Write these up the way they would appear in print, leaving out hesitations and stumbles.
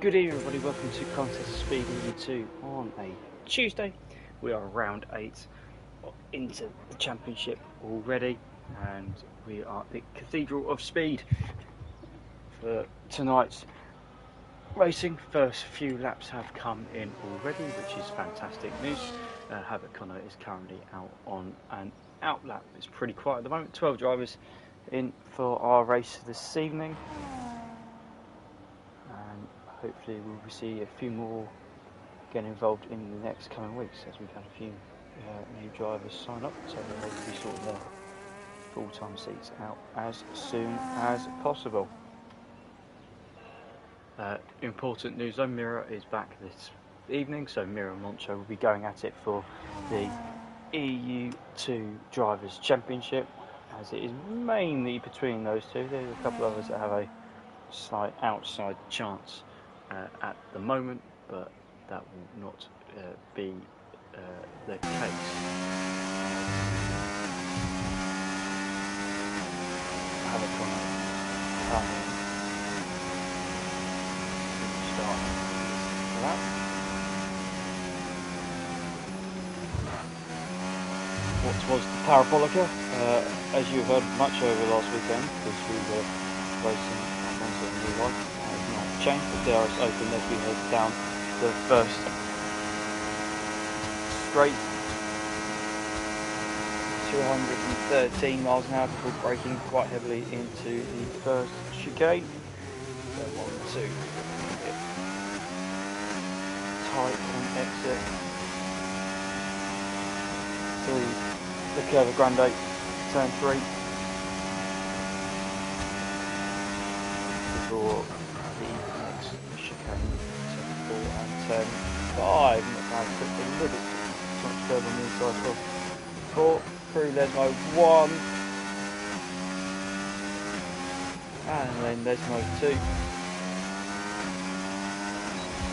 Good evening everybody, welcome to Contest of Speed EU2 on a Tuesday. We are round 8 into the championship already, and we are at the Cathedral of Speed for tonight's racing. First few laps have come in already, which is fantastic news. Havoc Connor is currently out on an out lap. It's pretty quiet at the moment. 12 drivers in for our race this evening. Hopefully we'll see a few more get involved in the next coming weeks, as we've had a few new drivers sign up, so they'll hopefully sort their full-time seats out as soon as possible. Important news though, Mira is back this evening, so Mira and Moncho will be going at it for the EU2 Drivers' Championship, as it is mainly between those two. There's a couple of others that have a slight outside chance at the moment, but that will not be the case. Havoc Connor coming to start that. What was the Parabolica? As you heard much over last weekend, because we were racing at Monza in real life, has not changed. The DRS open as we head down the first straight, 213 miles an hour before braking quite heavily into the first chicane. So 1, 2, tight on exit. 3, the Curva Grande, turn 3. Before the next chicane, turn 4 and turn 5. Not bad, put a little bit too much curve on the inside for 4. Through Lesmo 1. And then Lesmo 2.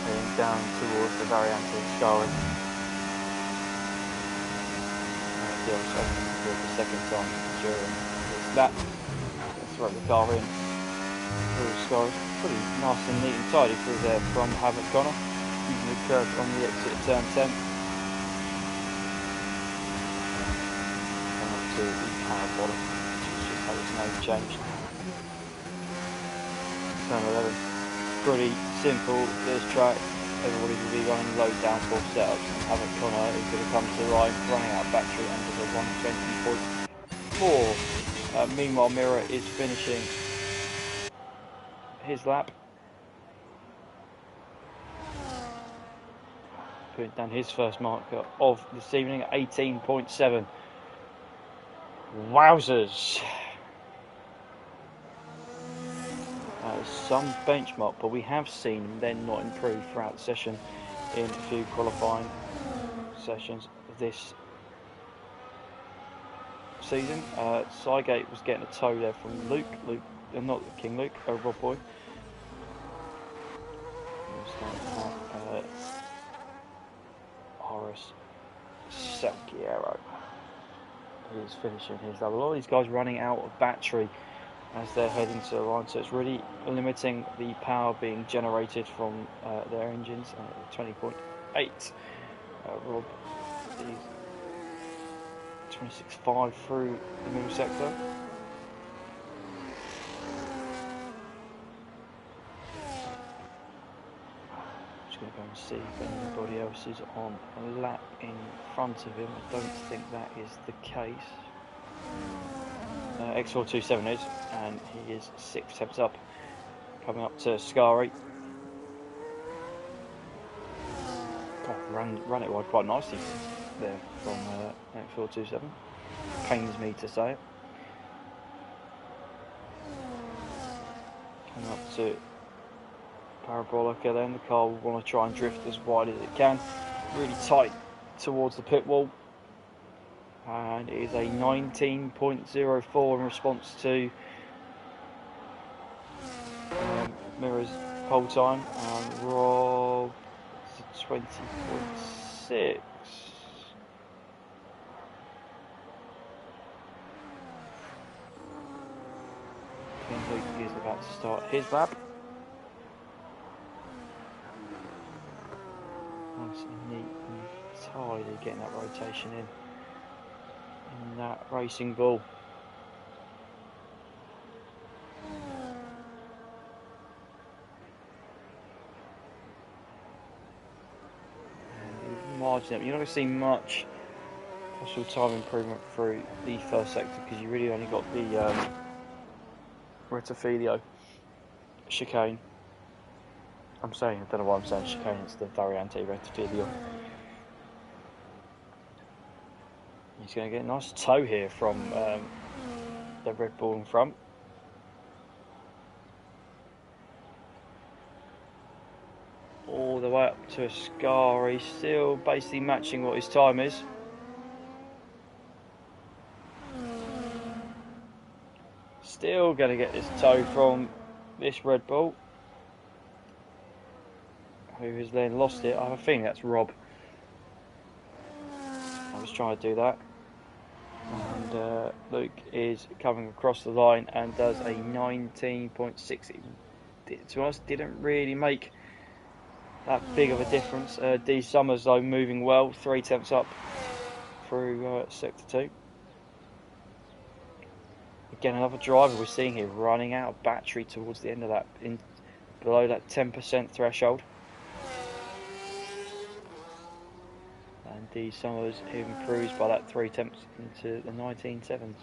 Heading down towards the Variante Scarring. The opening for the second time during this lap. Throw the car in. Scores pretty nice and neat and tidy through there from Havoc Connor, using the curve on the exit of turn 10. Coming up to the Parabolic, which is just how its name changed. Turn 11. Pretty simple this track. Everybody will be running low downforce setups, and Havoc Connor is going to come to the line running out of battery under the 120.4. Meanwhile, Mira is finishing his lap, putting down his first marker of this evening at 18.7. Wowzers! That is some benchmark, but we have seen them not improve throughout the session in a few qualifying sessions this season. Sygate was getting a tow there from Luke, not King Luke, Rob Boy. Horace Salguero is finishing his lap. A lot of these guys running out of battery as they're heading to the line, so it's really limiting the power being generated from their engines. 20.8. Rob is 26.5 through the middle sector. Going to go and see if anybody else is on a lap in front of him. I don't think that is the case. X427 is, and he is 6 steps up, coming up to Scari. Ran it wide quite nicely there from X427. Pains me to say it. Coming up to Parabolica, then the car will want to try and drift as wide as it can, really tight towards the pit wall, and it is a 19.04 in response to Mira's pole time, and Rob 20.6. King Luke is about to start his lap. neat and tidy getting that rotation in that racing ball. And margin up, you're not going to see much possible time improvement through the first sector because you really only got the Rettifilio chicane. I don't know why I'm saying chicane, it's the Variante Rettifilio. He's going to get a nice toe here from the Red Bull in front. All the way up to Ascari, still basically matching what his time is. Still going to get this toe from this Red Bull, who has then lost it. I have a feeling that's Rob. I was trying to do that. And Luke is coming across the line and does a 19.6. To us, didn't really make that big of a difference. D Summers though moving well, 3/10 up through sector 2. Again, another driver we're seeing here running out of battery towards the end of that, below that 10% threshold. And D Summers improves by that 3/10 into the 19.7s.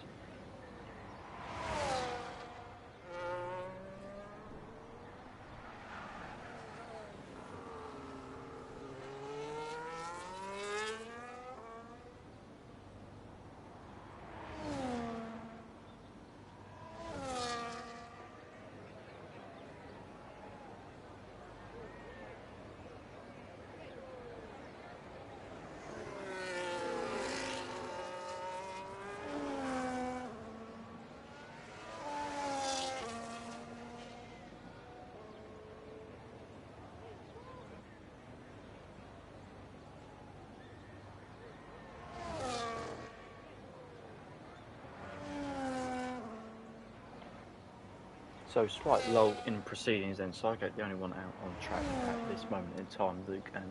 So slight lull in proceedings then. Sygate the only one out on track at this moment in time. Luke and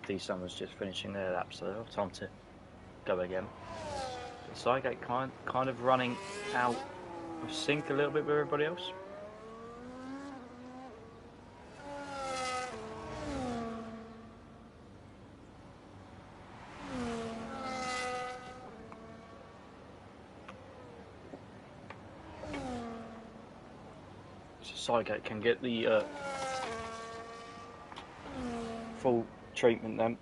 D Summers just finishing their lap, so they'll have time to go again. But Sygate kind of running out of sync a little bit with everybody else. Sygate can get the full treatment then.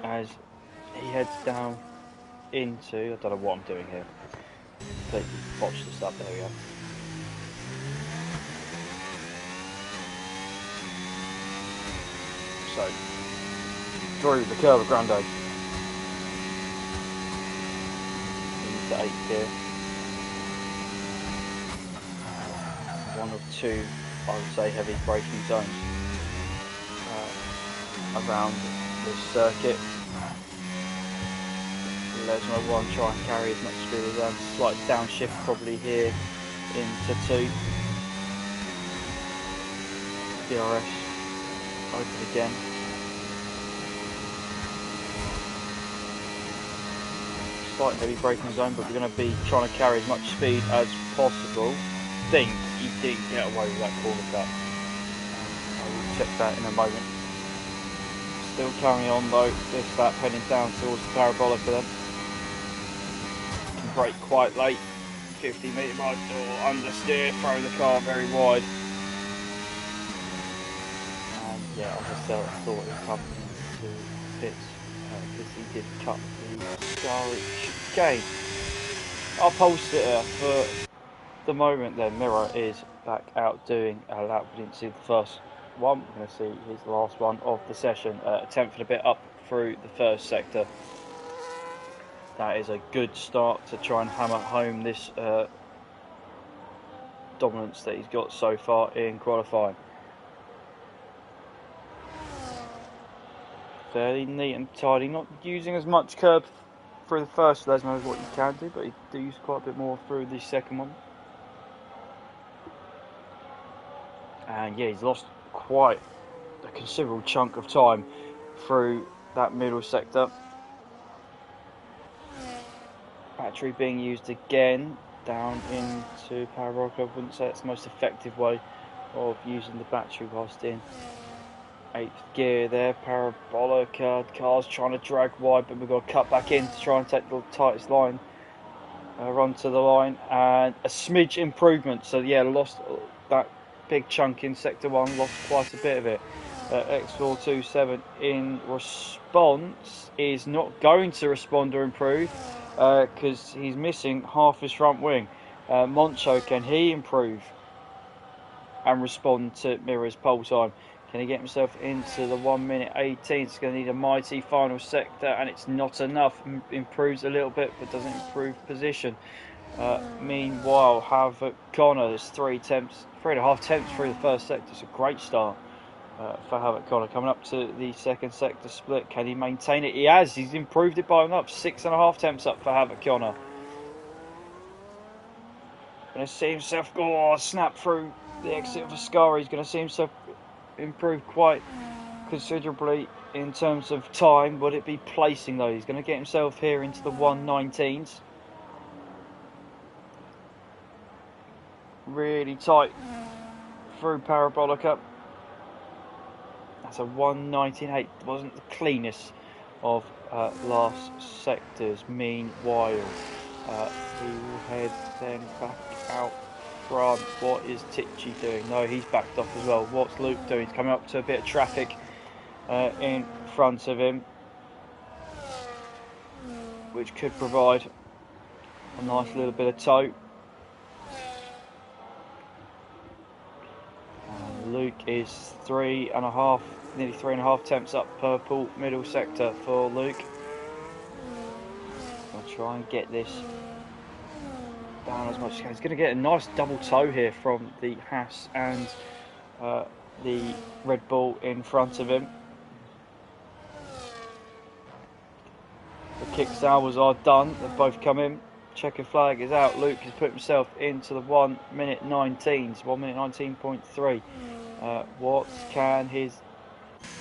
As he heads down into, I don't know what I'm doing here. Completely botched this up, there we go. So, through the Curva Grande. To 8th here. One or two, I would say, heavy braking zones around this circuit. Let's move on, try and carry as much speed as I can. Slight downshift probably here into 2. DRS open again. Slight heavy braking zone, but we're going to be trying to carry as much speed as possible. Think he didn't get away with that corner cut. I will check that in a moment. Still carrying on though, this lap heading down towards the parabolic for them. Can brake quite late, 50 metre mark or understeer, throw the car very wide. And yeah, obviously I thought he was coming into pits because he did cut the chicane. Our pole sitter for the moment then, Miro, is back out doing a lap. We didn't see the first one, we're going to see his last one of the session. A 10th and a bit up through the first sector. That is a good start to try and hammer home this dominance that he's got so far in qualifying. Fairly neat and tidy, not using as much curb through the first lesmo as what you can do, but he do use quite a bit more through the second one. and yeah, he's lost quite a considerable chunk of time through that middle sector. Battery being used again down into Parabolica. I wouldn't say it's the most effective way of using the battery whilst in 8th gear there. Parabolica, cars trying to drag wide, but we've got to cut back in to try and take the tightest line. Run to the line, and a smidge improvement. So yeah, lost that big chunk in sector 1, lost quite a bit of it. X427 in response is not going to respond or improve because he's missing half his front wing. Moncho, can he improve and respond to Mira's pole time? Can he get himself into the 1 minute 18? It's going to need a mighty final sector, and it's not enough. Improves a little bit, but doesn't improve position. Meanwhile, Havoc Connor, there's 3.5 attempts through the first sector. It's a great start for Havoc Connor. Coming up to the second sector split, can he maintain it? He has. He's improved it by enough. 6.5 attempts up for Havoc Connor. Going to see himself snap through the exit of Ascari. He's going to see himself improve quite considerably in terms of time. Would it be placing though? He's going to get himself here into the 119s. Really tight through Parabolica. That's a 119.8. Wasn't the cleanest of last sectors. Meanwhile, we will head then back out front. What is Tichy doing? No, he's backed off as well. What's Luke doing? He's coming up to a bit of traffic in front of him, which could provide a nice little bit of tow. Luke is nearly 3.5 attempts up purple middle sector for Luke. I'll try and get this down as much as he can. He's going to get a nice double tow here from the Haas and the Red Bull in front of him. The kick hours are done. They've both come in. Checker flag is out. Luke has put himself into the 1 minute 19s, 1 minute 19.3. What can his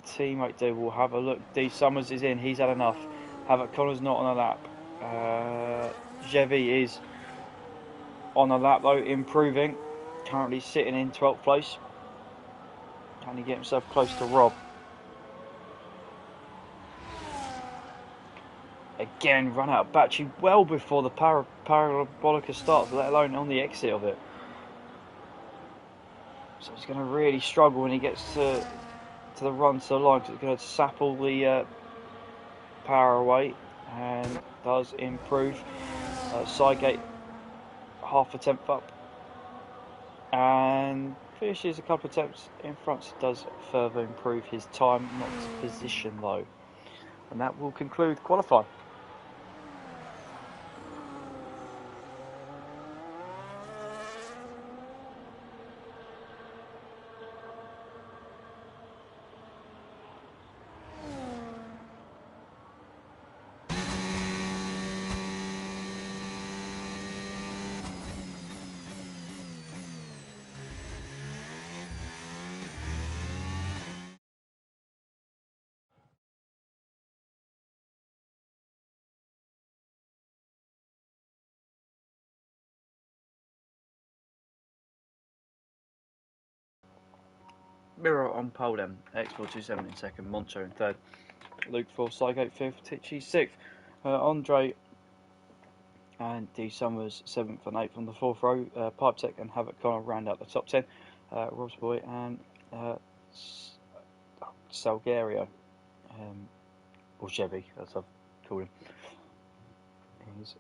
teammate do? We'll have a look. D Summers is in. He's had enough. Havoc Connor's not on a lap. Jevy is on a lap though, improving. Currently sitting in 12th place. Can he get himself close to Rob? Again, run out of battery well before the Parabolica starts, let alone on the exit of it. So he's going to really struggle when he gets to the run to the line, because it's going to sap all the power away, and does improve. Sidegate half a tenth up, and finishes a couple of attempts in front. So does further improve his time, not his position though. And that will conclude qualifying. Mirror on pole then, X427 in second, Moncho in third, Luke 4th, Sidegate 5th, Tichy 6th, Andre and D Summers 7th and 8th on the 4th row, Pipe Tech and Havoc Connor round out the top 10, Rob's Boy and Salgario, or Chevy as I've called him, is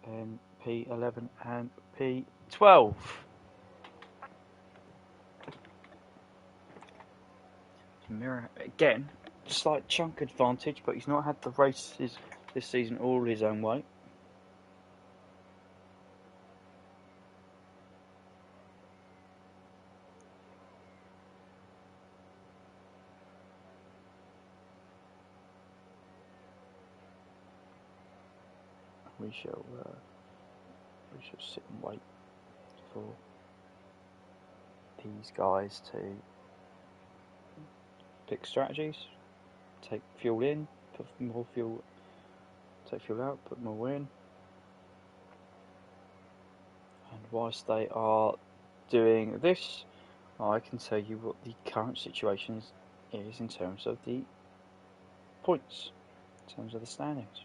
P11 and P12. Mirror again, slight chunk advantage, but he's not had the races this season all his own way. We shall sit and wait for these guys to pick strategies, take fuel in, put more fuel, take fuel out, put more in. And whilst they are doing this, I can tell you what the current situation is in terms of the points, in terms of the standings.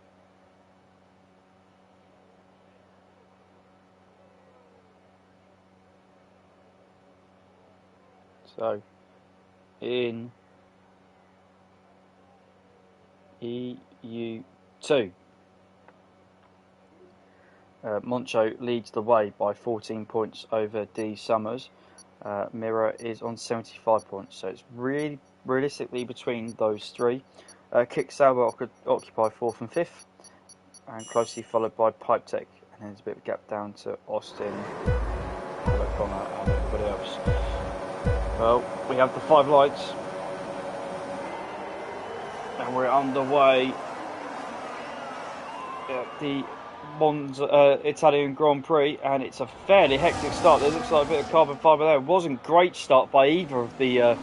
So, in EU2, Moncho leads the way by 14 points over D Summers. Mirror is on 75 points, so it's really realistically between those three. Kick Sauber occupy 4th and 5th, and closely followed by Pipe Tech, and then there's a bit of a gap down to Austin, Connor, and everybody else. Well, we have the 5 lights, and we're underway at the Monza Italian Grand Prix, and it's a fairly hectic start. There looks like a bit of carbon fibre there. It wasn't a great start by either of the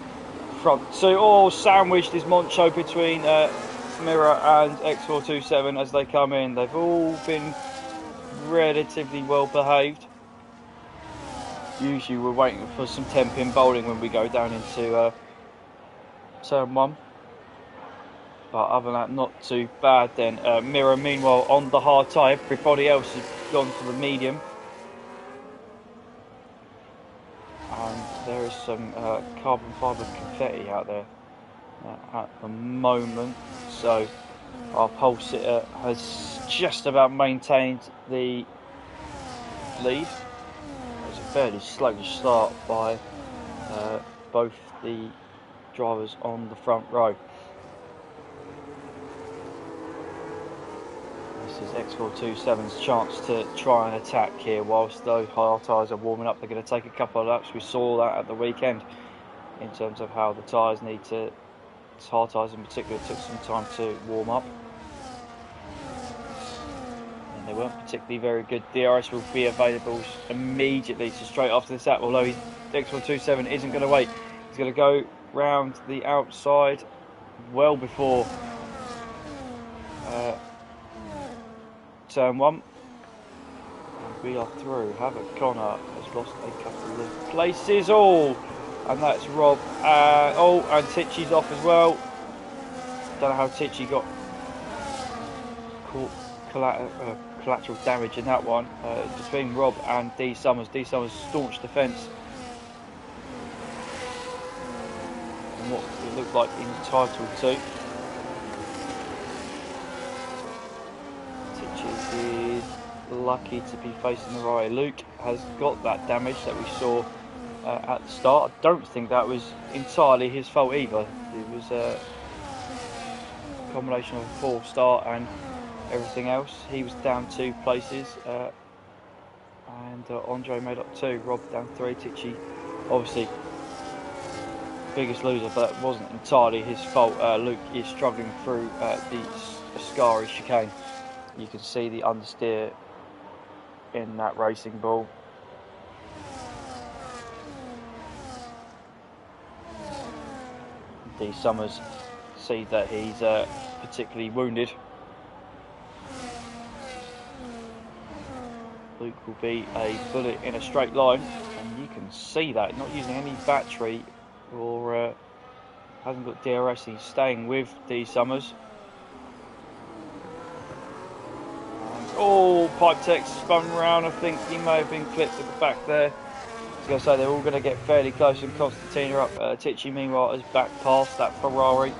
front two. All sandwiched is Moncho between Mirror and X427 as they come in. They've all been relatively well behaved. Usually we're waiting for some 10-pin bowling when we go down into turn 1. But other than that, not too bad then. Mirror, meanwhile, on the hard tyre. Everybody else has gone for the medium. And there is some carbon fibre confetti out there at the moment. So our pole sitter has just about maintained the lead. It's a fairly slow start by both the drivers on the front row. This is X427's chance to try and attack here whilst those hard tyres are warming up. They're going to take a couple of laps. We saw that at the weekend in terms of how the tyres need to, hard tyres in particular, took some time to warm up. And they weren't particularly very good. DRS will be available immediately, so straight after this lap, although X427 isn't going to wait. He's going to go round the outside well before turn 1, and we are through. Havoc Connor has lost a couple of places. And that's Rob. And Tichy's off as well. Don't know how Tichy got caught collateral damage in that one. Between Rob and D Summers. D Summers staunch defence. And what it looked like entitled to. Is lucky to be facing the right. Luke has got that damage that we saw at the start. I don't think that was entirely his fault either. It was a combination of a poor start and everything else. He was down 2 places, and Andre made up 2. Rob down 3. Tichy obviously biggest loser, but that wasn't entirely his fault. Luke is struggling through the Ascari chicane. You can see the understeer in that racing ball. D Summers see that he's particularly wounded. Luke will be a bullet in a straight line, and you can see that, not using any battery or hasn't got DRS. He's staying with D Summers. Pipe Tech spun round. I think he may have been clipped at the back there. I was going to say they're all going to get fairly close, and Constantina up. Tichy meanwhile is back past that Ferrari.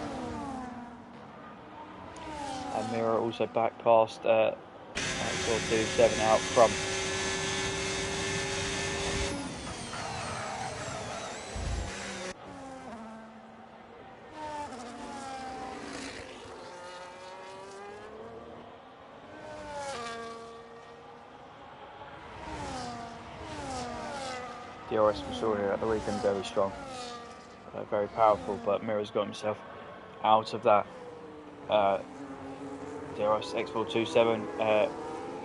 And Mirror also back past X427 out front. DRS we saw here at the weekend, very strong, very powerful, but Mirror's got himself out of that. DRS X427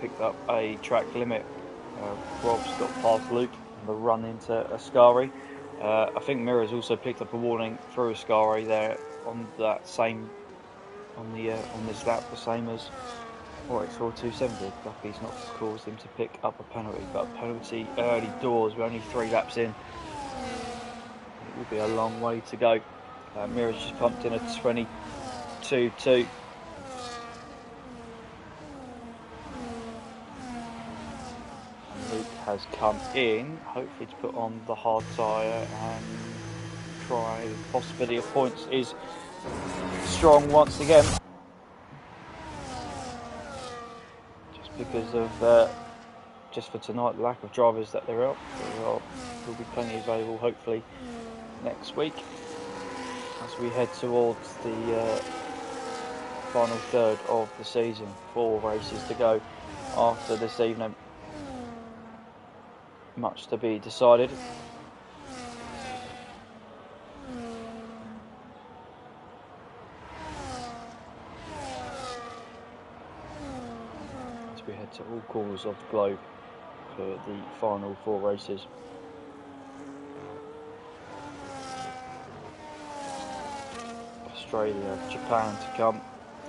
picked up a track limit. Rob's got past Luke on the run into Ascari. I think Mirror's also picked up a warning through Ascari there on that same on this lap, the same as RX427 did. Lucky he's not caused him to pick up a penalty, but a penalty early doors. We're only 3 laps in. It will be a long way to go. Mirror's just pumped in a 22.2. Luke has come in, hopefully to put on the hard tyre and try. The possibility of points is strong once again. Just because of, just for tonight, the lack of drivers that there are. There will be plenty available hopefully next week as we head towards the final third of the season. 4 races to go after this evening. Much to be decided. As we head to all corners of the globe for the final 4 races. Australia, Japan to come,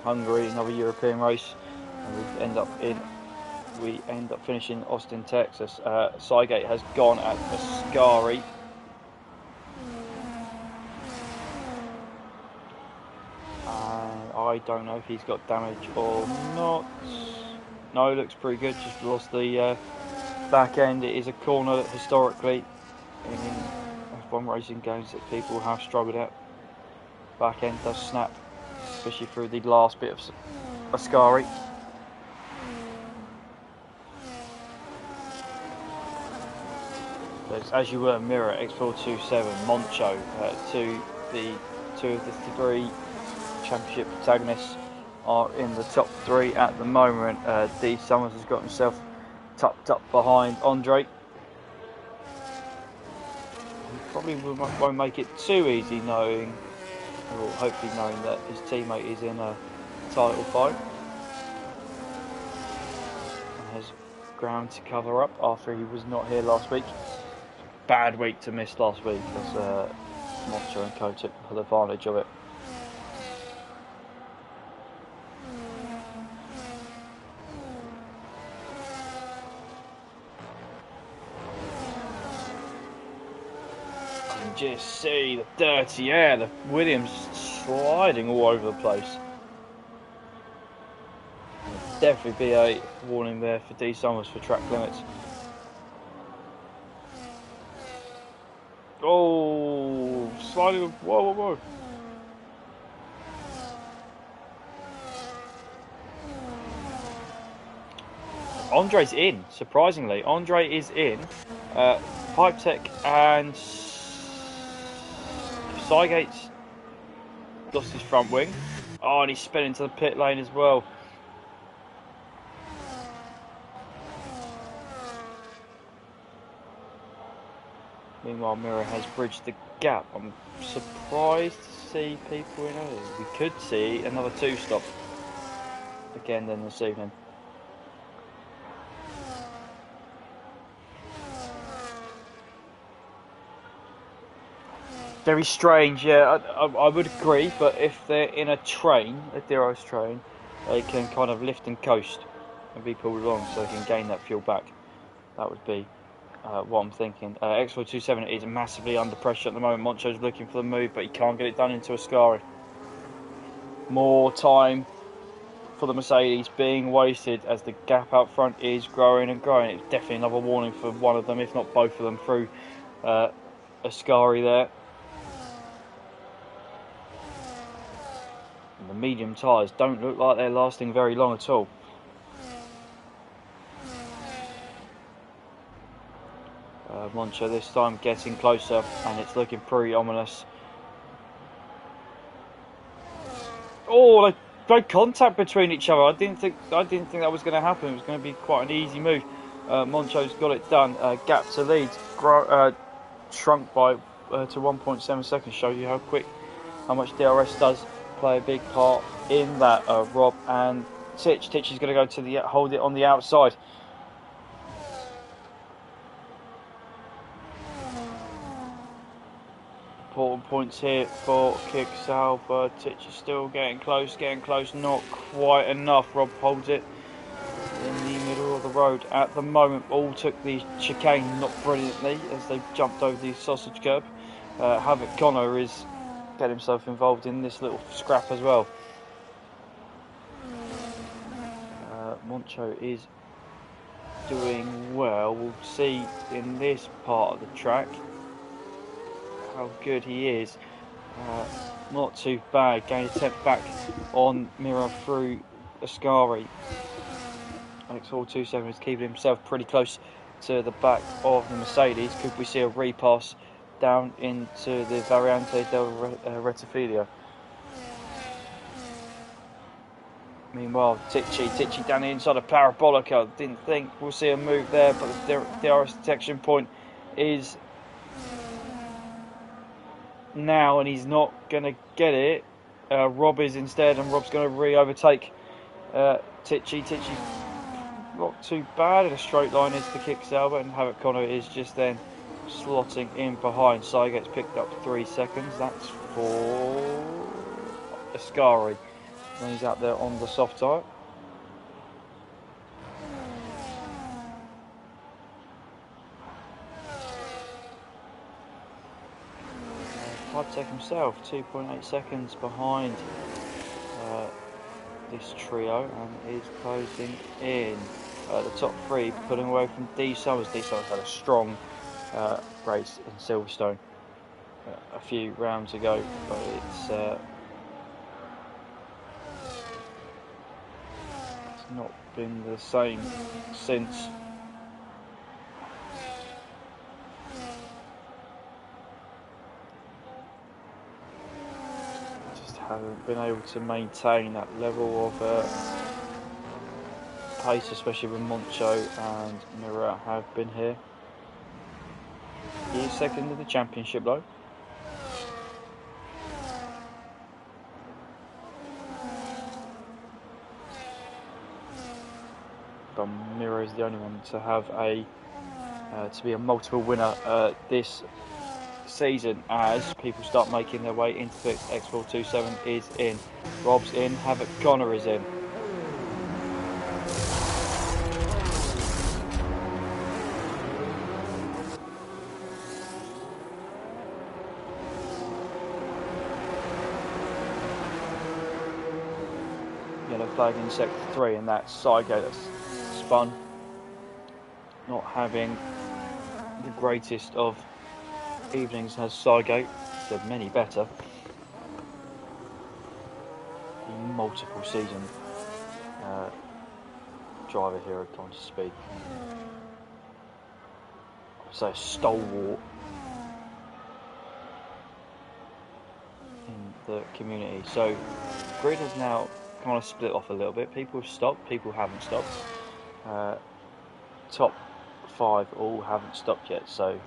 Hungary, another European race, and we end up finishing Austin, Texas. Cygate has gone at Ascari. And I don't know if he's got damage or not. No, looks pretty good. Just lost the back end. It is a corner that historically in F1 racing games that people have struggled at. Back end does snap, especially through the last bit of Ascari. As you were, Mirror, X427, Moncho, two of the 3 championship protagonists are in the top 3 at the moment. D Summers has got himself tucked up behind Andre. He probably won't make it too easy hopefully knowing that his teammate is in a title fight and has ground to cover up after he was not here last week. Bad week to miss last week as Moncho and Co took full advantage of it. You can just see the dirty air, the Williams sliding all over the place. There'll definitely be a warning there for D Summers for track limits. Oh, sliding, whoa. Andre's in, surprisingly. Andre is in. Pipe Tech and Cygate's lost his front wing. Oh, and he's sped into the pit lane as well. Meanwhile, Mirror has bridged the gap. I'm surprised to see people in early. We could see another 2-stop again then this evening. Very strange, yeah, I would agree, but if they're in a train, a Diros train, they can kind of lift and coast and be pulled along so they can gain that fuel back. That would be what I'm thinking. X427 is massively under pressure at the moment. Moncho's looking for the move, but he can't get it done into Ascari. More time for the Mercedes being wasted as the gap out front is growing and growing. It's definitely another warning for one of them, if not both of them, through Ascari there. And the medium tyres don't look like they're lasting very long at all. Moncho this time getting closer, and it's looking pretty ominous. Oh, they made contact between each other. I didn't think that was going to happen. It was going to be quite an easy move. Moncho's got it done. Gap to lead shrunk by to 1.7 seconds. Shows you how much DRS does play a big part in that. Rob and Titch is going to go to hold it on the outside. important points here for Kick-Sauber. Titch is still getting close, not quite enough. Rob holds it in the middle of the road at the moment. All took the chicane not brilliantly as they jumped over the sausage curb. Havoc Connor is getting himself involved in this little scrap as well. Moncho is doing well. We'll see in this part of the track how good he is. Not too bad. Gain attempt back on Mira through Ascari. X427 is keeping himself pretty close to the back of the Mercedes. Could we see a repass down into the Variante del Rettifilia? Meanwhile, Tichy down the inside of Parabolica. Didn't think we'll see a move there, but the DRS detection point is now, and he's not going to get it. Rob is instead, and Rob's going to re-overtake Tichy. Tichy not too bad in a straight line is the Kick-Sauber, and Havoc Connor is just then slotting in behind. So he gets picked up 3 seconds. That's for Ascari. And he's out there on the soft tyre. Tech himself 2.8 seconds behind this trio and is closing in. The top three pulling away from D Summers. D Summers had a strong race in Silverstone a few rounds ago, but it's not been the same since. Just haven't been able to maintain that level of pace, especially when Moncho and Mira have been here. He is second in the championship though. But Mira is the only one to have to be a multiple winner this season as people start making their way into the X427 is in. Rob's in, Havoc Connor is in. Yellow flag in sector 3, and that's Saigo that's spun. Not having the greatest of evenings has Saigo, said many better. The multiple season driver here at Monza Speed. So stalwart in the community. So grid has now kind of split off a little bit. People have stopped, people haven't stopped. Top 5 all haven't stopped yet, so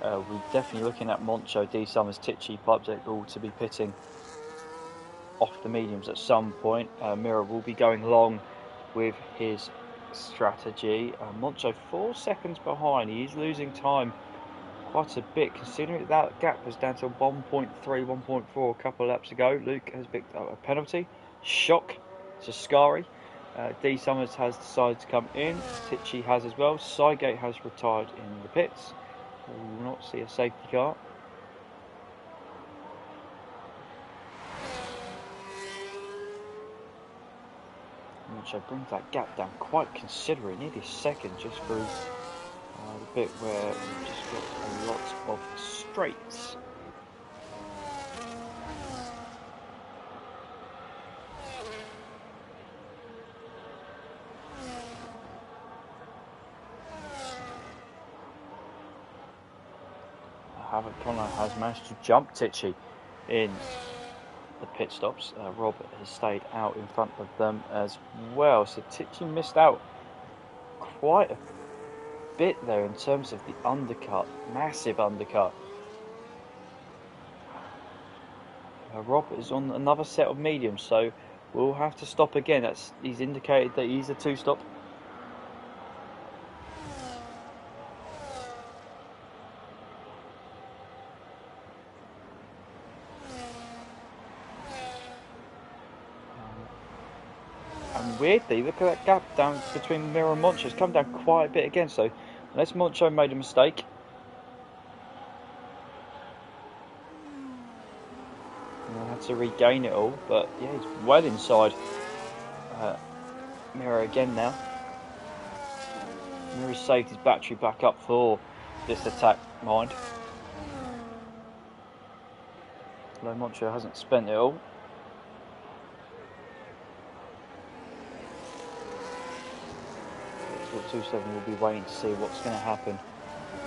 we're definitely looking at Moncho, D Summers, Tichy, Pipedec all to be pitting off the mediums at some point. Mira will be going long with his strategy. Moncho 4 seconds behind. He is losing time quite a bit, considering that gap was down to 1.3, 1.4 a couple of laps ago. Luke has picked up a penalty. Shock to Scari. D Summers has decided to come in. Tichy has as well. Sygate has retired in the pits. We will not see a safety car. Which brings that gap down quite considerably, nearly a second, just through the bit where we've just got a lot of straights. Havoc Connor has managed to jump Tichy in the pit stops. Rob has stayed out in front of them as well, so Tichy missed out quite a bit there in terms of the undercut, massive undercut. Rob is on another set of mediums, so we'll have to stop again. He's indicated that he's a 2-stop. weirdly, look at that gap down between Mira and Moncho. It's come down quite a bit again, so unless Moncho made a mistake. He'll have to regain it all, but yeah, he's well inside Mira again now. Mira's saved his battery back up for this attack, mind. Although Moncho hasn't spent it all. Export 27 will be waiting to see what's going to happen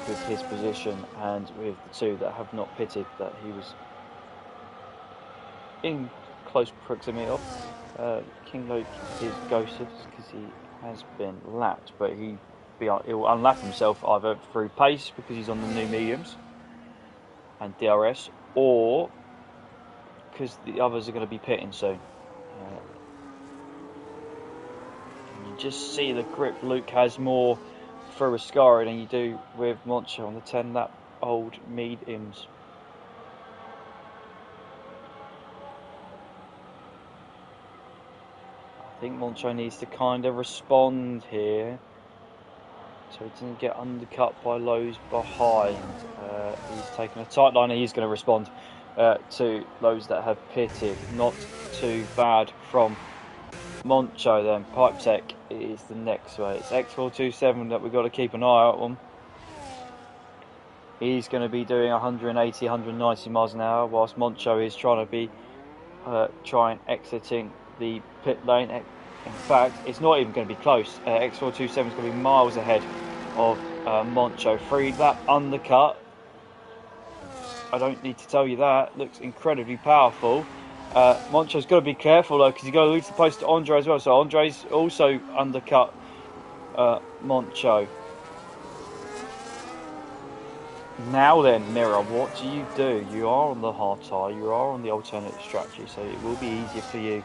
with his position and with the two that have not pitted that he was in close proximity of. King Luke is ghosted because he has been lapped, but he'll unlap himself either through pace because he's on the new mediums and DRS, or because the others are going to be pitting soon. You just see the grip Luke has more through Ascari than you do with Moncho on the 10 lap old mediums. I think Moncho needs to kind of respond here so he doesn't get undercut by lows behind. He's taken a tight line and he's going to respond to those that have pitted. Not too bad from Moncho then. Pipe Tech is the next way. It's X427 that we've got to keep an eye out on. He's going to be doing 180, 190 miles an hour whilst Moncho is trying to be exiting the pit lane. In fact, it's not even going to be close. X427 is going to be miles ahead of Moncho. 3-lap undercut. I don't need to tell you that. Looks incredibly powerful. Moncho's got to be careful though, because he's got to lose the post to Andre as well. So Andre's also undercut Moncho. Now then, Mira, what do? You are on the hard tyre, you are on the alternative strategy, so it will be easier for you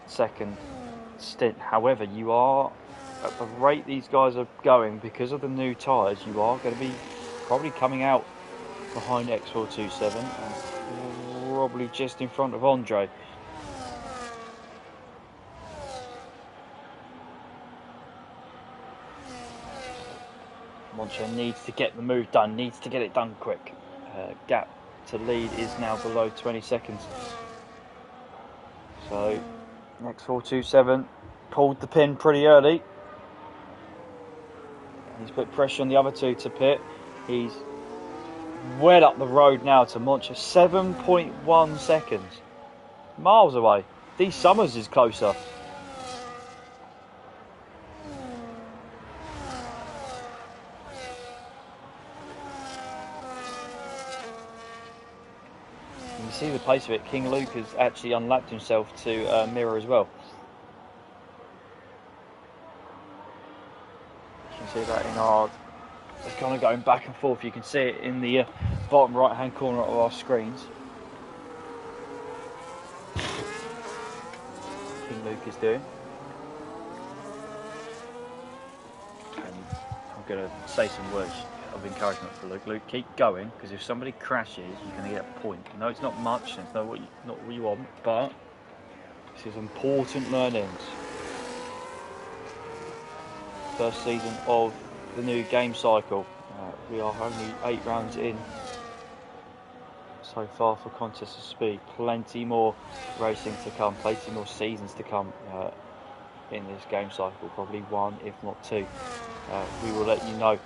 second stint. However, you are, at the rate these guys are going, because of the new tyres, you are going to be probably coming out behind X427 and probably just in front of Andre. Moncho needs to get the move done, needs to get it done quick. Gap to lead is now below 20 seconds. So, X427 pulled the pin pretty early. He's put pressure on the other two to pit. He's well up the road now to Moncho. 7.1 seconds. Miles away. D Summers is closer. You see the pace of it. King Luke has actually unlapped himself to Mirror as well. You can see that in our... They're kind of going back and forth. You can see it in the bottom right hand corner of our screens. King Luke is doing. And I'm going to say some words of encouragement for Luke. Luke, keep going, because if somebody crashes, you're going to get a point. No, it's not much, it's not what you want, but this is important learnings. First season of the new game cycle. We are only 8 rounds in so far for Contest of Speed. Plenty more racing to come, plenty more seasons to come in this game cycle. Probably 1, if not 2. We will let you know.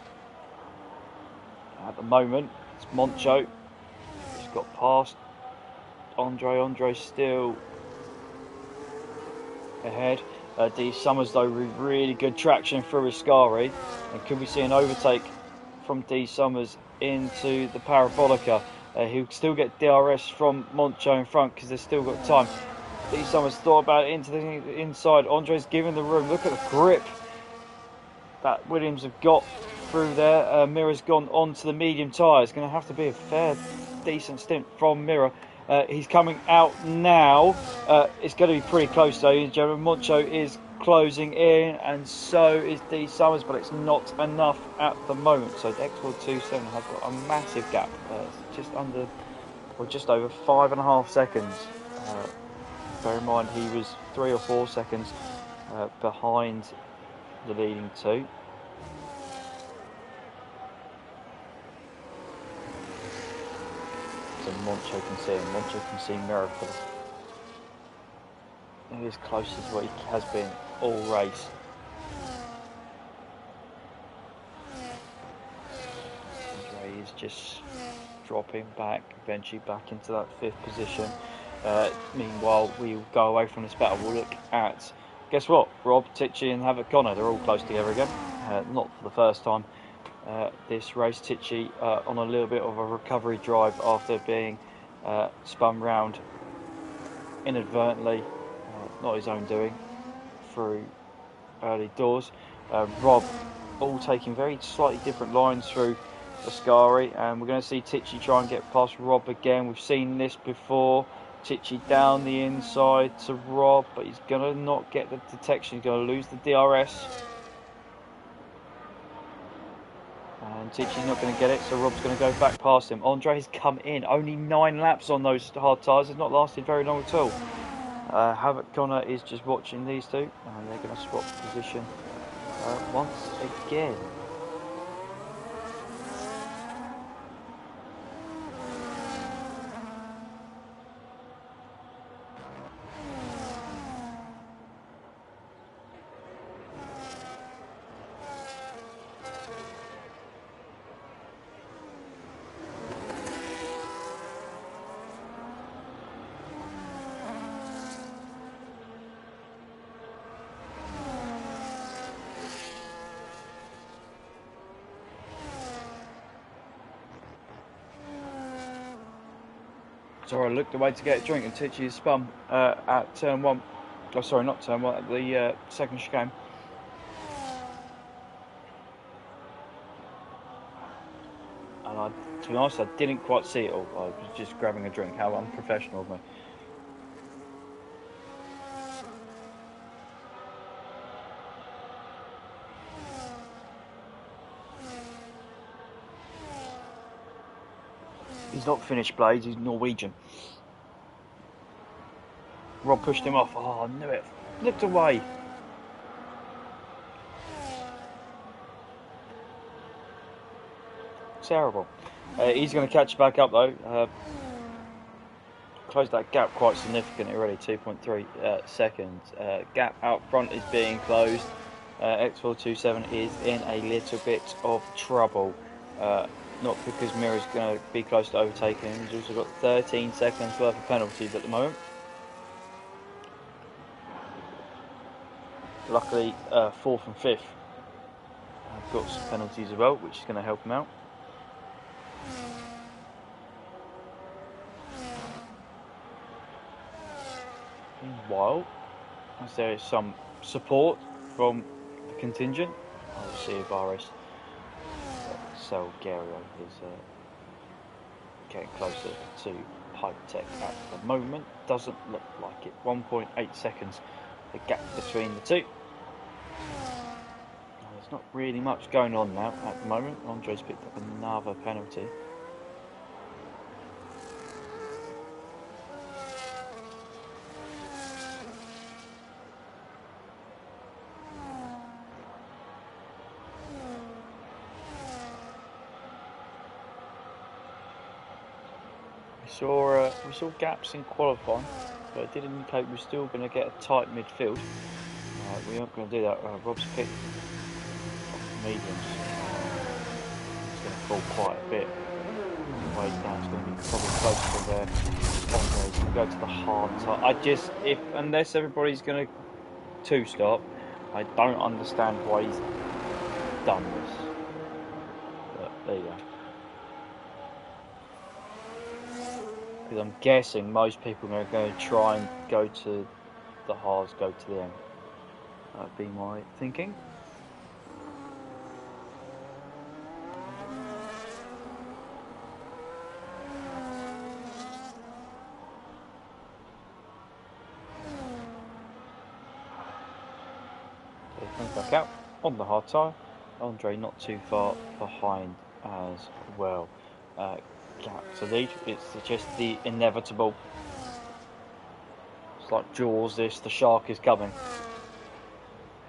At the moment, it's Moncho. He's got past Andre. Andre's still ahead. D Summers though with really good traction through Ascari, and could we see an overtake from D Summers into the Parabolica? He'll still get DRS from Moncho in front because they've still got time. D Summers thought about it into the inside. Andre's given the room. Look at the grip that Williams have got through there. Mirror's gone on to the medium tyre. It's going to have to be a fair, decent stint from Mirror. He's coming out now. It's going to be pretty close though. Moncho is closing in, and so is D Summers, but it's not enough at the moment. So X427 have got a massive gap. It's just under, or just over 5.5 seconds Bear in mind he was 3 or 4 seconds behind the leading two. So Moncho can see him. Moncho can see Miracle. He is close as what he has been all race. Andre is just dropping back, eventually back into that 5th position. Meanwhile, we'll go away from this battle. We'll look at, guess what? Rob, Tichy and Havoc Connor, they're all close together again. Not for the first time this race. Tichy on a little bit of a recovery drive after being spun round inadvertently, not his own doing, through early doors. Rob all taking very slightly different lines through Ascari, and we're going to see Tichy try and get past Rob again. We've seen this before. Tichy down the inside to Rob, but he's going to not get the detection. He's going to lose the DRS. And Tichy's not going to get it, so Rob's going to go back past him. Andre has come in. Only 9 laps on those hard tyres. It's not lasted very long at all. Havoc Connor is just watching these two, and they're going to swap position once again. Sorry, I looked away to get a drink and Tichy is spun at turn 1. Oh, sorry, not turn 1, at the second chicane. And to be honest, I didn't quite see it all. I was just grabbing a drink. How unprofessional of me. He's not Finnish blades, he's Norwegian. Rob pushed him off. Oh, I knew it. Looked away. Terrible. He's going to catch back up though. Closed that gap quite significantly already, 2.3 seconds. Gap out front is being closed. X427 is in a little bit of trouble. Not because Mira's going to be close to overtaking him. He's also got 13 seconds worth of penalties at the moment. Luckily, 4th and 5th have got some penalties as well, which is going to help him out. Meanwhile, as there is some support from the contingent, obviously Avaris Salguero is getting closer to Pipe Tech at the moment. Doesn't look like it. 1.8 seconds the gap between the two. There's not really much going on now at the moment. Andre's picked up another penalty. We saw gaps in qualifying, but it did indicate we're still going to get a tight midfield. We aren't going to do that. Rob's picked mediums. It's going to fall quite a bit. Way down, it's going to be probably close to there. Andre's going to go to the hard side. Unless everybody's going to two-stop, I don't understand why he's done this. But there you go. Because I'm guessing most people are going to try and go to the hards, go to the end. That'd be my thinking. So he comes back out on the hard tyre. Andre not too far behind as well. Gap to lead, it's just the inevitable It's like Jaws, this, the shark is coming.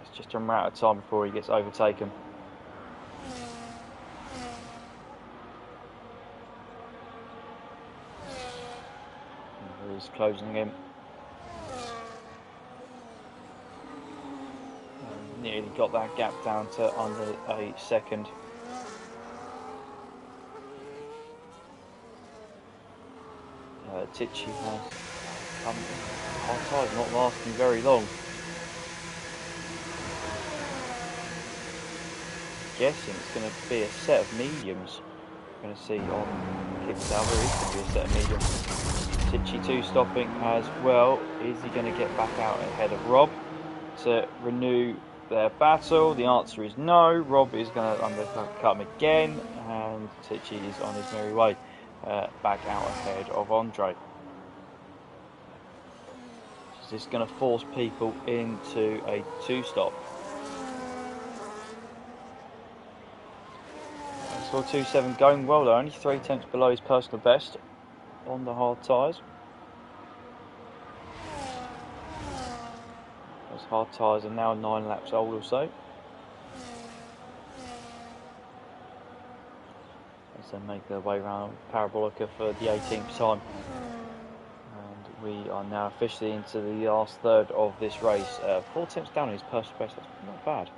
It's just a matter of time before he gets overtaken. He's closing in. Nearly got that gap down to under a second. Tichy has hard tyres not lasting very long. Guessing it's going to be a set of mediums. We're going to see on Kickstarter is going to be a set of mediums. Tichy 2 stopping as well. Is he going to get back out ahead of Rob to renew their battle? The answer is no. Rob is going to undercut him again, and Tichy is on his merry way back out ahead of Andre. Is this going to force people into a 2-stop? Score 2.7 going well though, only 3 tenths below his personal best on the hard tyres. Those hard tyres are now 9 laps old or so. As they make their way around Parabolica for the 18th time. And we are now officially into the last third of this race. 4 tenths down in his personal best, that's not bad.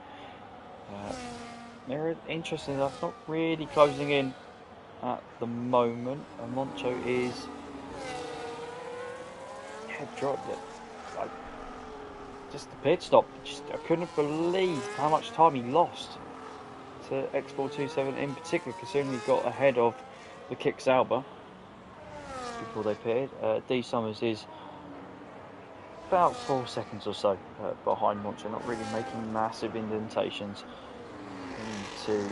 They're interesting enough, not really closing in at the moment. Moncho is head drop. Just the pit stop. I couldn't believe how much time he lost to X427 in particular, considering he got ahead of the Kick Sauber before they pitted. D Summers is about 4 seconds or so behind Moncho, not really making massive indentations into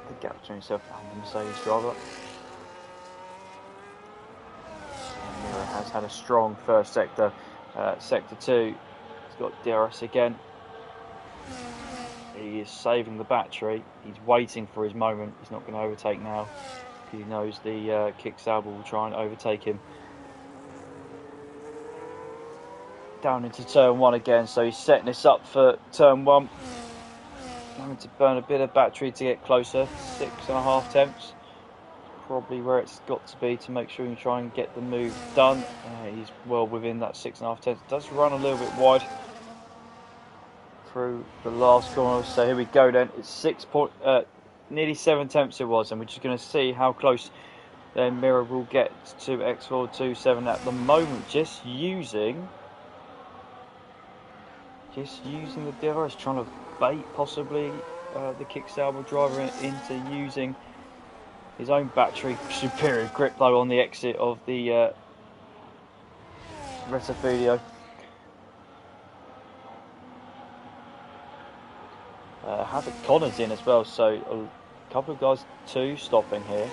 the gap between himself and the Mercedes driver. And Mira has had a strong first sector. Sector 2, he's got DRS again. He is saving the battery. He's waiting for his moment. He's not going to overtake now. He knows the Kick Sauber will try and overtake him. Down into turn 1 again, so he's setting this up for turn 1. Having to burn a bit of battery to get closer. 6.5 tenths. Probably where it's got to be to make sure you try and get the move done. He's well within that 6.5 tenths. Does run a little bit wide through the last corner. So here we go then. It's nearly 7 tenths it was, and we're just going to see how close their Mirror will get to X427 at the moment. Just using the DRS, trying to bait possibly the Kick Sauber driver into using his own battery. Superior grip though on the exit of the Retafudio. Havoc Connor's in as well, so a couple of guys too stopping here.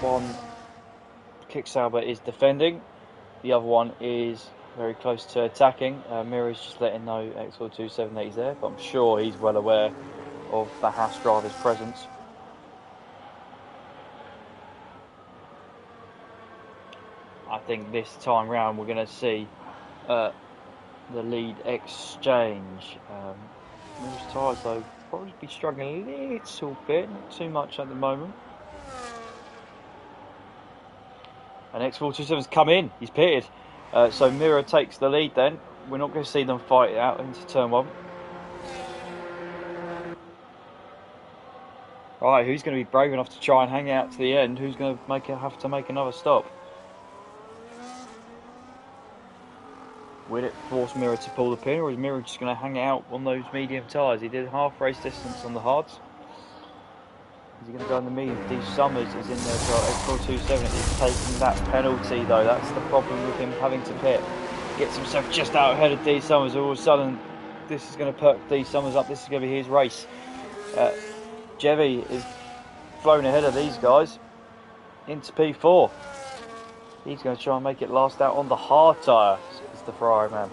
One Kick Sauber is defending, the other one is very close to attacking. Mira's just letting know X427 that he's there, but I'm sure he's well aware of the Haas driver's presence. I think this time round we're going to see the lead exchange. Mira's tyres though probably be struggling a little bit, not too much at the moment. And X427's come in, he's pitted. So Mira takes the lead then. We're not going to see them fight it out into turn 1. Right, who's going to be brave enough to try and hang out to the end? Who's going to have to make another stop? Will it force Mira to pull the pin, or is Mira just going to hang out on those medium tyres? He did half race distance on the hards. Is he going to go in the medium? D Summers is in there as well. X427 is taking that penalty though. That's the problem with him having to pit. Gets himself just out ahead of D Summers. All of a sudden, this is going to perk D Summers up. This is going to be his race. Jevy is flown ahead of these guys into P4. He's going to try and make it last out on the hard tyre. It's the Ferrari man.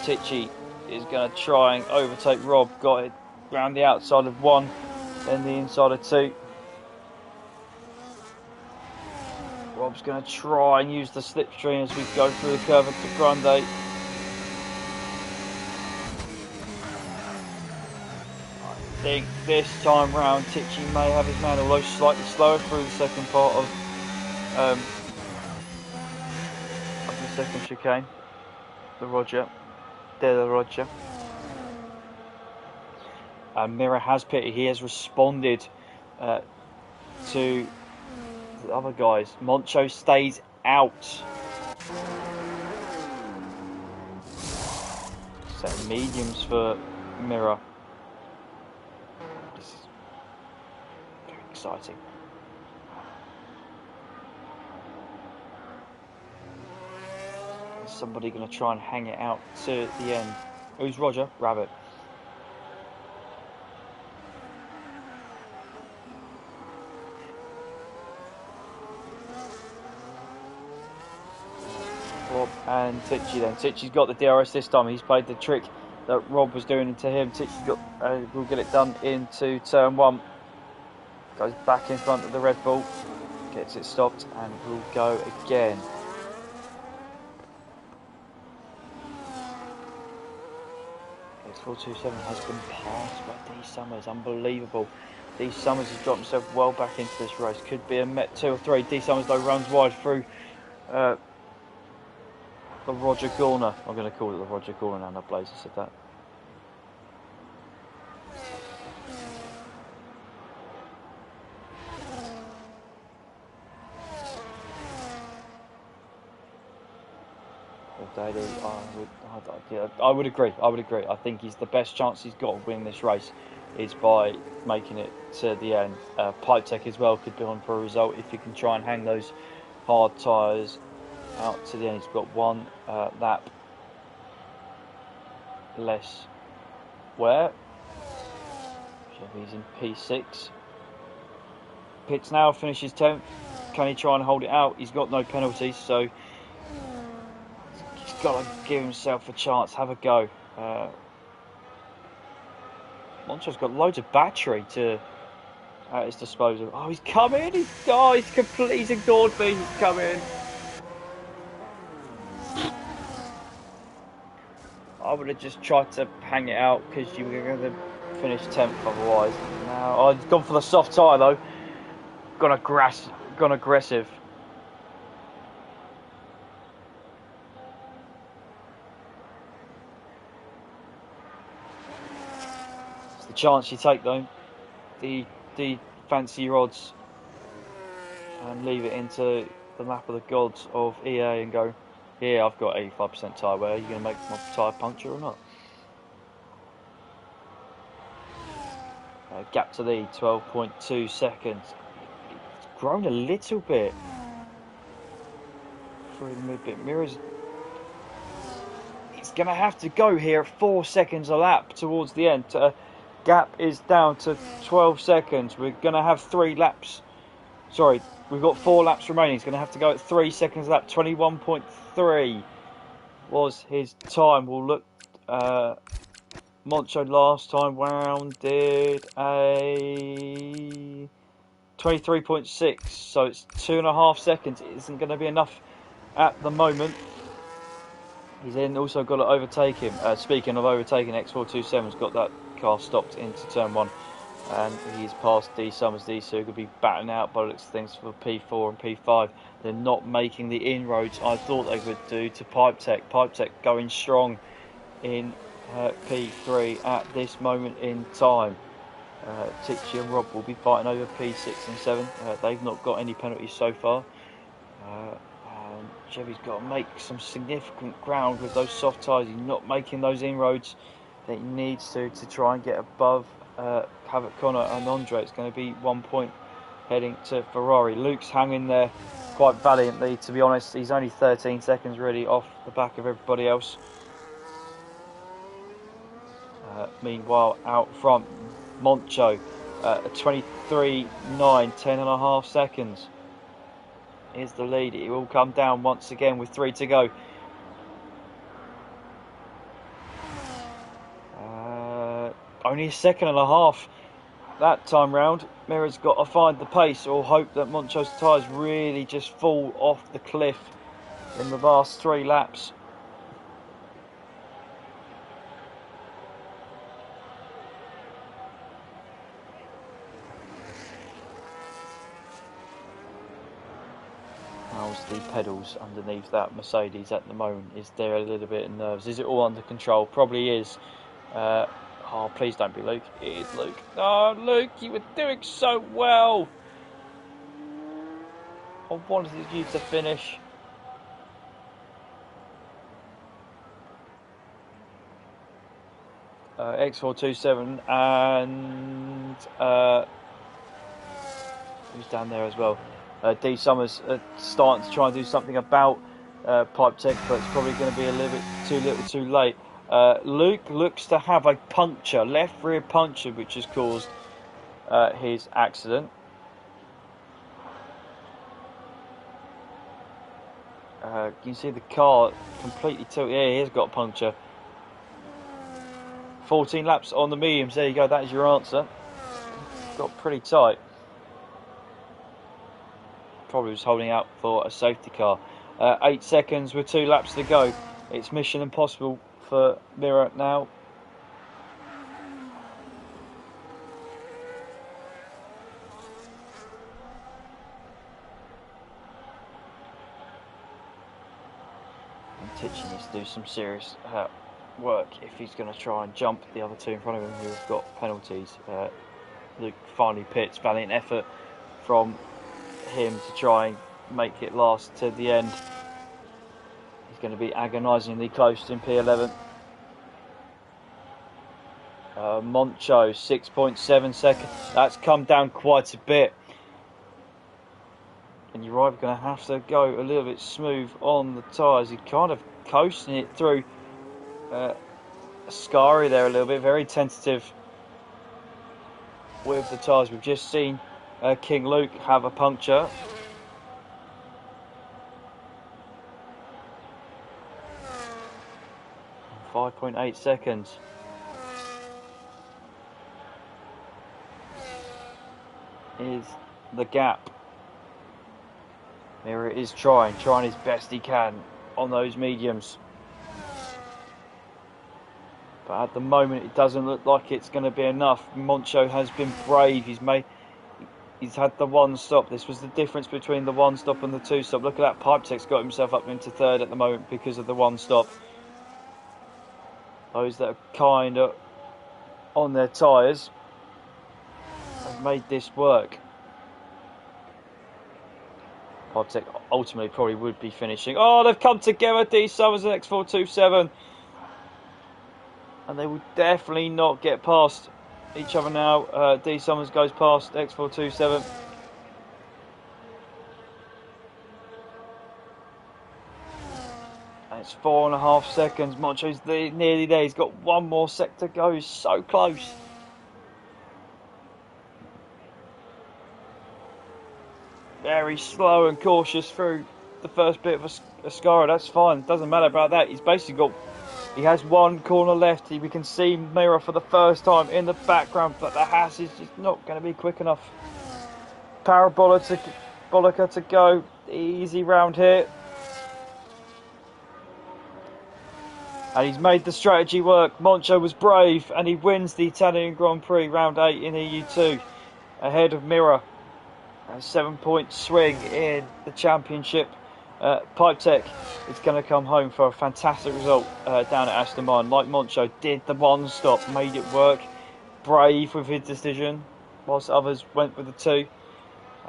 Tichy is going to try and overtake Rob. Got it round the outside of 1, then the inside of 2. Rob's going to try and use the slipstream as we go through the curve at the Grande. I think this time round Tichy may have his man, although slightly slower through the second part of the second chicane. The Roger. Mira has pitted. He has responded to the other guys. Moncho stays out. So mediums for Mira. This is very exciting. Is somebody going to try and hang it out to the end? Who's Roger? Rabbit. Rob and Tichy then. Tichy's got the DRS this time. He's played the trick that Rob was doing to him. Tichy will get it done into turn 1. Goes back in front of the Red Bull. Gets it stopped and will go again. X427 has been passed by D Summers. Unbelievable. D Summers has dropped himself well back into this race. Could be a Met 2 or 3. D Summers though runs wide through the Roger corner. I'm going to call it the Roger corner now. No Blazer said that. Daly, I would agree. I think he's the best chance he's got of winning this race is by making it to the end. Pipe Tech as well could be on for a result if you can try and hang those hard tyres out to the end. He's got 1 lap less. Where? He's in P6. Pits now, finishes 10th. Can he try and hold it out? He's got no penalties, so he's got to give himself a chance, have a go. Moncho's got loads of battery at his disposal. Oh, he's coming! He's ignored me. He's coming. I would have just tried to hang it out because you were going to finish 10th otherwise. Now, I've gone for the soft tyre though. Gone aggressive. It's the chance you take though. The fancy rods and leave it into the lap of the gods of EA and go, here I've got 85% tyre wear, are you going to make my tyre puncture or not? Gap to lead, 12.2 seconds. It's grown a little bit through the mid bit. Mirrors, it's going to have to go here at 4 seconds a lap towards the end. Gap is down to 12 seconds. We're going to have 3 laps. Sorry, we've got 4 laps remaining. He's going to have to go at 3 seconds a lap. 21.3 was his time. We'll look. Moncho last time round did a 23.6, so it's 2.5 seconds. It isn't going to be enough at the moment. He's then also got to overtake him. Speaking of overtaking, X427's got that car stopped into turn 1, and he's passed D Summers. D so could be batting out by the looks of things for P4 and P5. They're not making the inroads I thought they would do to Pipe Tech. Pipe Tech going strong in P3 at this moment in time. Tichy and Rob will be fighting over P6 and 7. They've not got any penalties so far. And Chevy's got to make some significant ground with those soft tyres. He's not making those inroads that he needs to try and get above Havoc Connor and Andre. It's going to be 1 point heading to Ferrari. Luke's hanging there quite valiantly, to be honest. He's only 13 seconds really off the back of everybody else. Meanwhile, out front, Moncho 23.9, 10.5 seconds is the lead. It will come down once again with 3 to go. Only a second and a half that time round. Mira's got to find the pace or hope that Moncho's tyres really just fall off the cliff in the last 3 laps. How's the pedals underneath that Mercedes at the moment? Is there a little bit of nerves? Is it all under control? Probably is. Oh, please don't be Luke. It is Luke. Oh, Luke, you were doing so well. I wanted you to finish. X427 and who's down there as well? D Summers starting to try and do something about pipe tech, but it's probably going to be a little bit too late. Luke looks to have a puncture, left rear puncture, which has caused his accident. You can see the car completely tilted. Yeah, he has got a puncture. 14 laps on the mediums. There you go. That is your answer. Got pretty tight. Probably was holding out for a safety car. 8 seconds with 2 laps to go. It's mission impossible for Mira now. And Tichy needs to do some serious work if he's going to try and jump the other 2 in front of him who have got penalties. Luke finally pits. Valiant effort from him to try and make it last to the end. He's going to be agonisingly close in P11. Moncho 6.7 seconds. That's come down quite a bit, and you're either going to have to go a little bit smooth on the tyres. He's kind of coasting it through Ascari there a little bit, very tentative with the tyres. We've just seen King Luke have a puncture. And 5.8 seconds. Is the gap. Mira is trying his best he can on those mediums. But at the moment it doesn't look like it's going to be enough. Moncho has been brave. He's had the 1 stop. This was the difference between the 1 stop and the 2 stop. Look at that. Pipetech's got himself up into 3rd at the moment because of the 1 stop. Those that are kind of on their tyres have made this work. Pipetech ultimately probably would be finishing. Oh, they've come together. D Summers and X427. And they will definitely not get past each other now. D Summers goes past X427. And it's 4.5 seconds. Moncho's nearly there. He's got 1 more sec to go. He's so close. Very slow and cautious through the first bit of Ascari. That's fine. Doesn't matter about that. He's basically got. He has 1 corner left. We can see Mira for the first time in the background, but the Haas is just not going to be quick enough. Parabolica to go. Easy round here. And he's made the strategy work. Moncho was brave, and he wins the Italian Grand Prix round 8 in EU2 ahead of Mira. A 7-point swing in the championship. Pipetech is going to come home for a fantastic result down at Aston Martin. Like Moncho, did the 1 stop, made it work. Brave with his decision, whilst others went with the 2.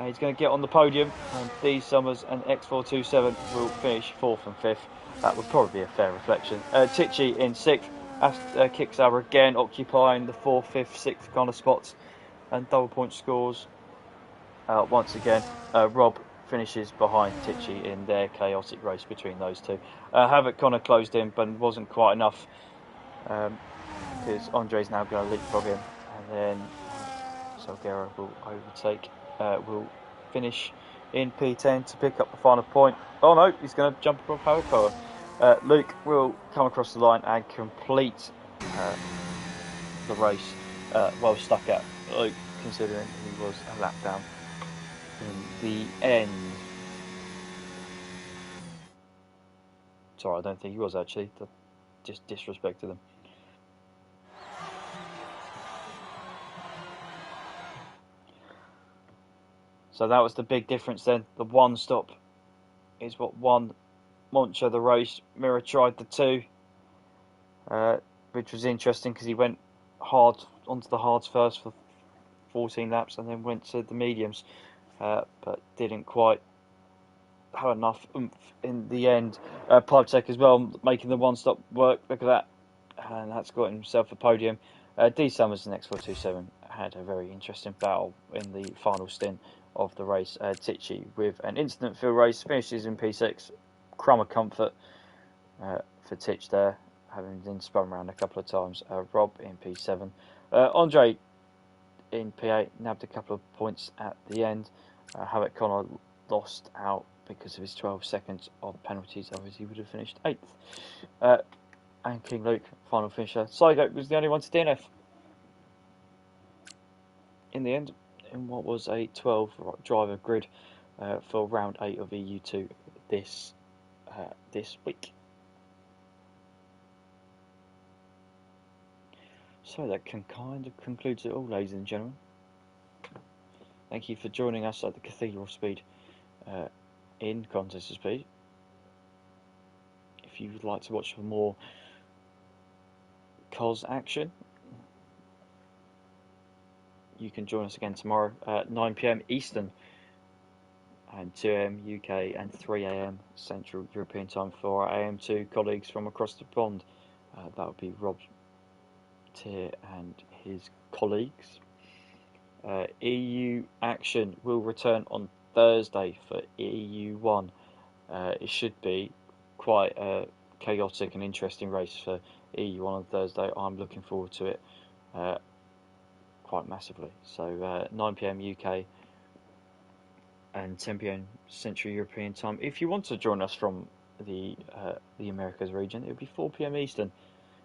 He's going to get on the podium, and D Summers and X427 will finish 4th and 5th. That would probably be a fair reflection. Tichy in 6th. Kicksauer again occupying the 4th, 5th, 6th kind of spots, and double point scores. Once again, Rob finishes behind Tichy in their chaotic race between those 2. Havoc kind of closed in, but wasn't quite enough because Andre's now going to leapfrog him. And then Salguero will overtake, will finish in P10 to pick up the final point. Oh no, he's going to jump above Howard. Luke will come across the line and complete the race. Well stuck at Luke, considering he was a lap down in the end. Sorry, I don't think he was actually. Just disrespected him. So that was the big difference then. The one stop is what won Monza the race. Mira tried the two, which was interesting because he went hard onto the hards first for 14 laps and then went to the mediums, but didn't quite have enough oomph in the end. Pipetech as well, making the one stop work. Look at that. And that's got himself a podium. D Summers, the next 427, had a very interesting battle in the final stint of the race. Tichy with an incident field race, finishes in P6. Crumb of comfort for Titch there, having been spun around a couple of times. Rob in P7. Andre in P8 nabbed a couple of points at the end. Havoc Connor lost out because of his 12 seconds of penalties, otherwise he would have finished 8th. And King Luke, final finisher. Saigo was the only one to DNF in the end, in what was a 12 driver grid for round 8 of EU2 this week. So that kind of concludes it all, ladies and gentlemen. Thank you for joining us at the Cathedral Speed in Contest of Speed. If you would like to watch for more COS action, you can join us again tomorrow at 9 PM Eastern and 2 AM UK and 3 AM Central European time for our AM2 colleagues from across the pond. That would be Rob Tier and his colleagues. EU action will return on Thursday for EU1. It should be quite a chaotic and interesting race for EU1 on Thursday. I'm looking forward to it quite massively. So 9 PM UK and 10 PM Central European time. If you want to join us from the Americas region, it would be 4 PM Eastern.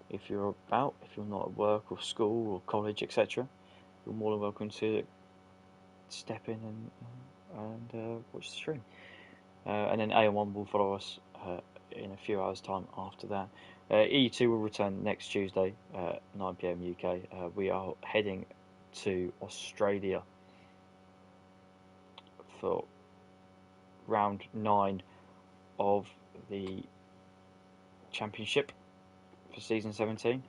If you're not at work or school or college, etc., you're more than welcome to step in and watch the stream. And then AM1 will follow us in a few hours' time after that. EU2 will return next Tuesday, 9 PM UK. We are heading to Australia for round 9 of the championship for season 17.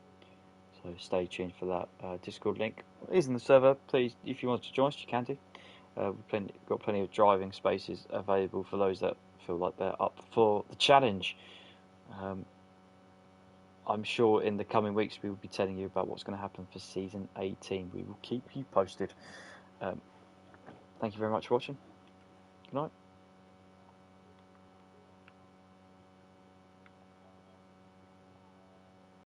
So stay tuned for that. Discord link is in the server. Please, if you want to join us, you can do. We've got plenty of driving spaces available for those that feel like they're up for the challenge. I'm sure in the coming weeks we will be telling you about what's going to happen for season 18. We will keep you posted. Thank you very much for watching. Good night.